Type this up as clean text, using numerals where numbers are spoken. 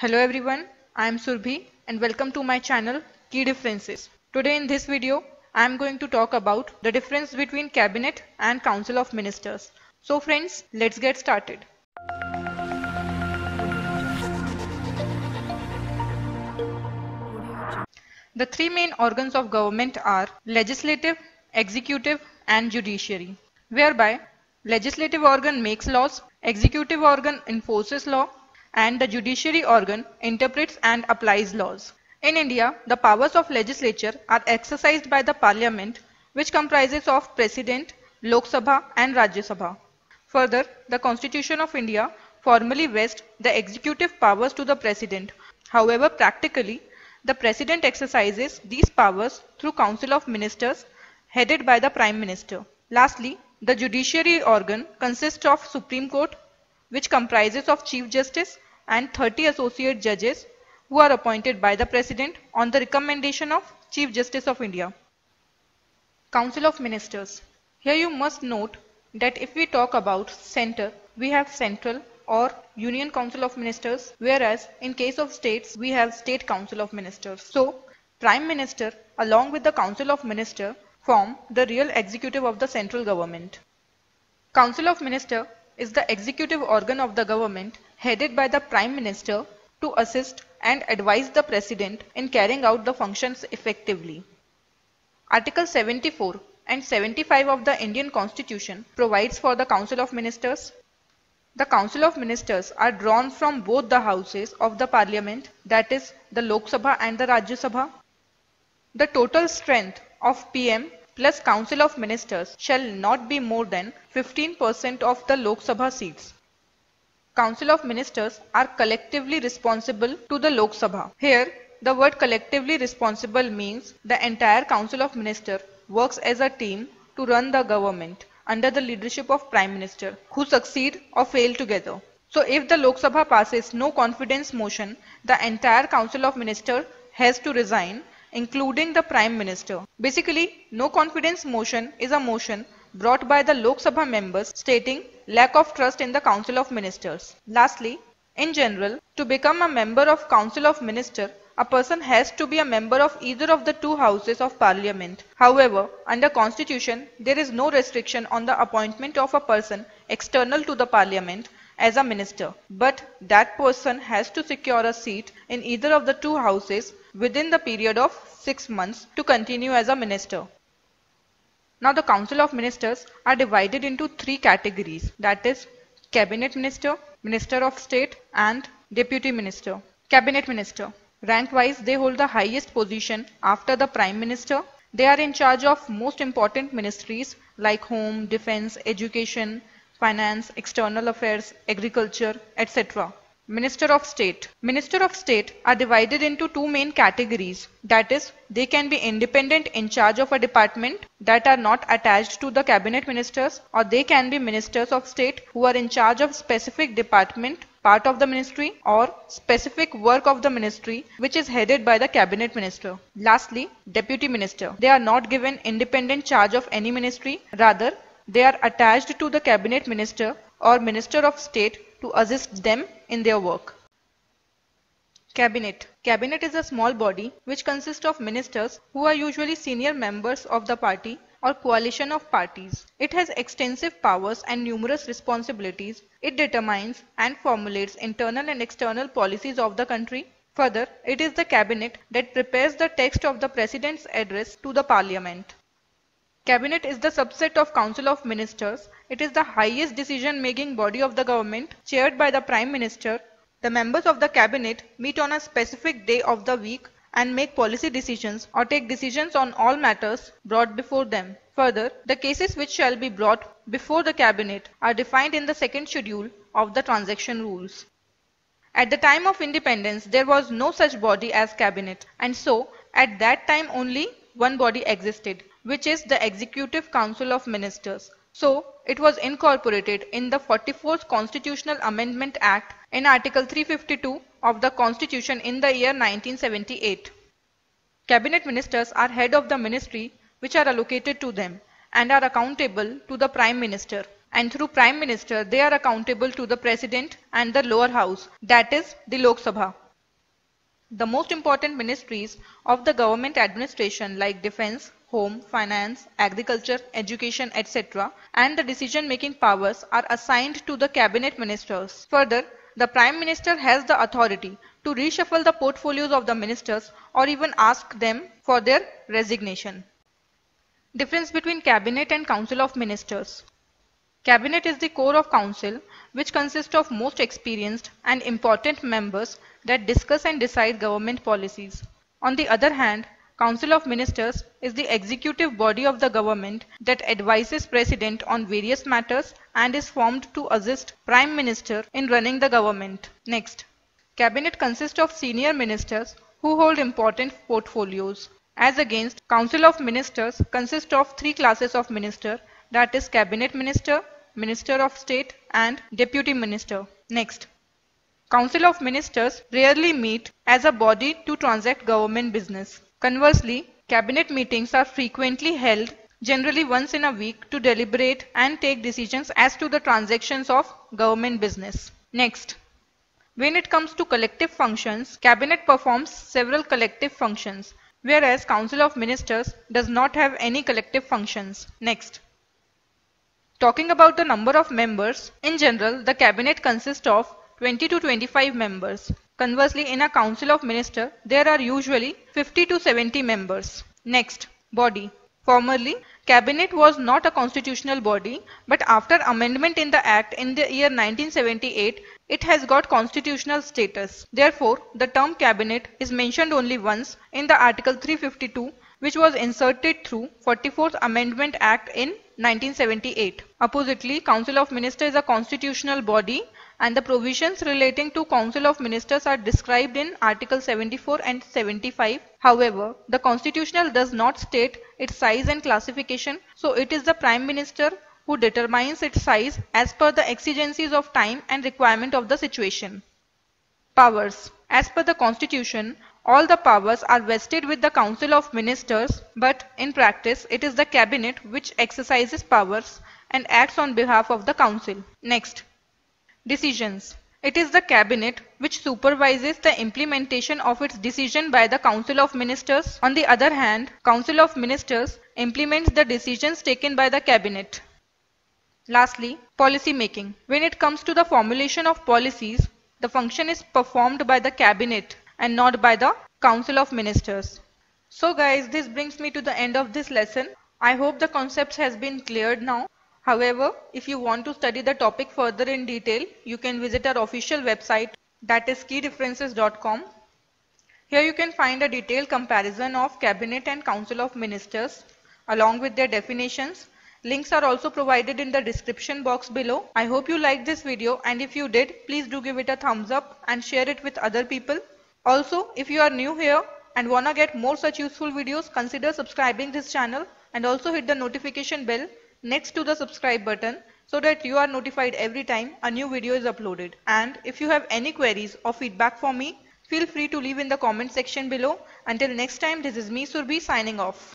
Hello everyone, I am Surbhi and welcome to my channel Key Differences. Today in this video, I am going to talk about the difference between Cabinet and Council of Ministers. So friends, let's get started. The three main organs of government are legislative, executive and judiciary, whereby legislative organ makes laws, executive organ enforces law and the judiciary organ interprets and applies laws. In India, the powers of legislature are exercised by the parliament, which comprises of President, Lok Sabha and Rajya Sabha. Further, the Constitution of India formally vests the executive powers to the President. However, practically, the President exercises these powers through Council of Ministers headed by the Prime Minister. Lastly, the judiciary organ consists of Supreme Court, which comprises of Chief Justice and 30 associate judges who are appointed by the President on the recommendation of Chief Justice of India. Council of Ministers. Here you must note that if we talk about center, we have central or Union Council of Ministers, whereas in case of states, we have State Council of Ministers. So, Prime Minister along with the Council of Ministers form the real executive of the central government. Council of Ministers is the executive organ of the government headed by the Prime Minister to assist and advise the President in carrying out the functions effectively. Article 74 and 75 of the Indian Constitution provides for the Council of Ministers. The Council of Ministers are drawn from both the houses of the Parliament, that is the Lok Sabha and the Rajya Sabha. The total strength of PM plus Council of Ministers shall not be more than 15% of the Lok Sabha seats. Council of Ministers are collectively responsible to the Lok Sabha. Here, the word collectively responsible means the entire Council of Ministers works as a team to run the government under the leadership of Prime Minister, who succeed or fail together. So if the Lok Sabha passes no confidence motion, the entire Council of Ministers has to resign, including the Prime Minister. Basically, no confidence motion is a motion brought by the Lok Sabha members stating lack of trust in the Council of Ministers. Lastly, in general, to become a member of Council of Ministers, a person has to be a member of either of the two houses of Parliament. However, under Constitution, there is no restriction on the appointment of a person external to the Parliament as a minister, but that person has to secure a seat in either of the two houses within the period of 6 months to continue as a minister. Now the Council of Ministers are divided into three categories, that is Cabinet Minister, Minister of State and Deputy Minister. Cabinet Minister. Rank wise, they hold the highest position after the Prime Minister. They are in charge of most important ministries like Home, Defence, Education, Finance, External Affairs, Agriculture, etc. Minister of State. Minister of State are divided into two main categories. That is, they can be independent in charge of a department that are not attached to the Cabinet Ministers, or they can be Ministers of State who are in charge of specific department, part of the ministry or specific work of the ministry which is headed by the Cabinet Minister. Lastly, Deputy Minister. They are not given independent charge of any ministry, rather they are attached to the Cabinet Minister or Minister of State to assist them in their work. Cabinet. Cabinet is a small body which consists of ministers who are usually senior members of the party or coalition of parties. It has extensive powers and numerous responsibilities. It determines and formulates internal and external policies of the country. Further, it is the cabinet that prepares the text of the President's address to the Parliament. Cabinet is the subset of Council of Ministers. It is the highest decision-making body of the government, chaired by the Prime Minister. The members of the cabinet meet on a specific day of the week and make policy decisions or take decisions on all matters brought before them. Further, the cases which shall be brought before the cabinet are defined in the second schedule of the transaction rules. At the time of independence, there was no such body as cabinet, and so at that time only one body existed, which is the Executive Council of Ministers. So, it was incorporated in the 44th Constitutional Amendment Act in Article 352 of the Constitution in the year 1978. Cabinet Ministers are head of the ministry which are allocated to them and are accountable to the Prime Minister. And through Prime Minister, they are accountable to the President and the lower house, that is the Lok Sabha. The most important ministries of the government administration like defense, home, finance, agriculture, education, etc. and the decision-making powers are assigned to the cabinet ministers. Further, the Prime Minister has the authority to reshuffle the portfolios of the ministers or even ask them for their resignation. Difference between Cabinet and Council of Ministers. Cabinet is the core of council, which consists of most experienced and important members that discuss and decide government policies. On the other hand, Council of Ministers is the executive body of the government that advises President on various matters and is formed to assist Prime Minister in running the government. Next, Cabinet consists of senior ministers who hold important portfolios. As against, Council of Ministers consists of three classes of minister, that is Cabinet Minister, Minister of State and Deputy Minister. Next, Council of Ministers rarely meet as a body to transact government business. Conversely, Cabinet meetings are frequently held, generally once in a week, to deliberate and take decisions as to the transactions of government business. Next, when it comes to collective functions, Cabinet performs several collective functions, whereas Council of Ministers does not have any collective functions. Next, talking about the number of members, in general, the Cabinet consists of 20 to 25 members. Conversely, in a Council of Ministers, there are usually 50 to 70 members. Next, body. Formerly, Cabinet was not a constitutional body, but after amendment in the Act in the year 1978, it has got constitutional status. Therefore, the term Cabinet is mentioned only once in the Article 352, which was inserted through 44th Amendment Act in 1978. Oppositely, Council of Ministers is a constitutional body and the provisions relating to Council of Ministers are described in Article 74 and 75. However, the Constitutional does not state its size and classification, so it is the Prime Minister who determines its size as per the exigencies of time and requirement of the situation. Powers. As per the Constitution, all the powers are vested with the Council of Ministers, but in practice it is the Cabinet which exercises powers and acts on behalf of the Council. Next, decisions. It is the Cabinet which supervises the implementation of its decision by the Council of Ministers. On the other hand, Council of Ministers implements the decisions taken by the Cabinet. Lastly, policy making. When it comes to the formulation of policies, the function is performed by the Cabinet and not by the Council of Ministers. So guys, this brings me to the end of this lesson. I hope the concepts has been cleared now. However, if you want to study the topic further in detail, you can visit our official website, that is keydifferences.com. Here you can find a detailed comparison of Cabinet and Council of Ministers along with their definitions. Links are also provided in the description box below. I hope you liked this video, and if you did, please do give it a thumbs up and share it with other people. Also, if you are new here and wanna get more such useful videos, consider subscribing this channel and also hit the notification bell next to the subscribe button so that you are notified every time a new video is uploaded. And if you have any queries or feedback for me, feel free to leave in the comment section below. Until next time, this is me, Surbhi, signing off.